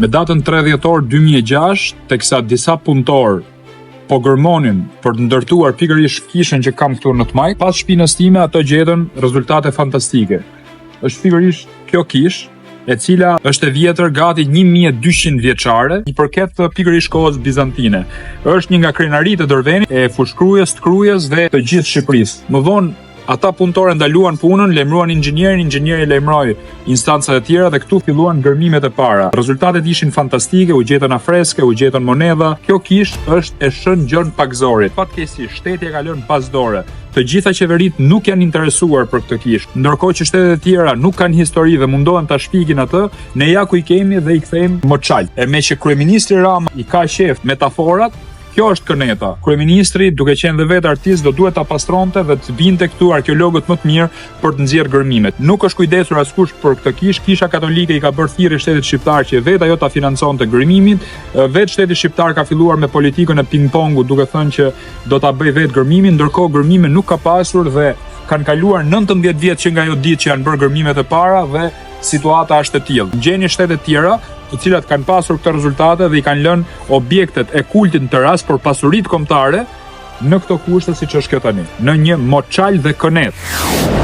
Me datën 3 dhjetor 2006, teksa disa punëtor po gërmonin për të ndërtuar pikërisht kishën që kam këtu në Tmajt, pas shpinës time ato gjetën rezultate fantastike. Është pikërisht kjo kishë, e cila është e vjetër gati 1200 vjeçare, i përket pikërisht kohës bizantine. Është një nga krenaritë e Dorvenit, e fushkrujes, të krujes dhe të gjithë Shqipërisë. Më vonë ata punëtorë ndaluan punën, lajmëruan inxhinieri lajmëroi instancat e tjera dhe këtu filluan gërmimet e para. Rezultatet ishin fantastike, u gjetën afreske, u gjetën monedha. Kjo kishë është e Shën Gjon Pagzorit. Fatkeqësisht shteti e ka lënë pas dore. Të gjitha qeveritë nuk janë interesuar për këtë kishë, ndërkohë që shtetet e tjera nuk kanë histori dhe mundohen ta shpikin atë, ne ja ku i kemi dhe i kthejmë Moçal. E me që kryeministri Rama i ka qef metaforat, kjo është këneta. Kryeministri, duke qenë dhe vetë artist, do duhet ta pastronte dhe të vinte këtu arkeologët më të mirë për të nxjerrë gërmimet. Nuk është kujdesur askush për këtë kishë. Kisha katolike i ka bërë thirrje shtetit shqiptar që vetë ajo ta financonte gërmimin. Vetë shteti shqiptar ka filluar me politikën e ping-pongut, duke thënë që do ta bëj vetë gërmimin, ndërkohë gërmime nuk ka pasur dhe kanë kaluar 19 vjet që nga ajo ditë që janë bërë gërmimet e para dhe situata është e tillë. Gjeni shtete të tjera, të cilat kanë pasur këto rezultate dhe i kanë lënë objektet e kultit të rast për pasuritë kombëtare në këto kushte siç është kjo tani, në një Moçal dhe Konet.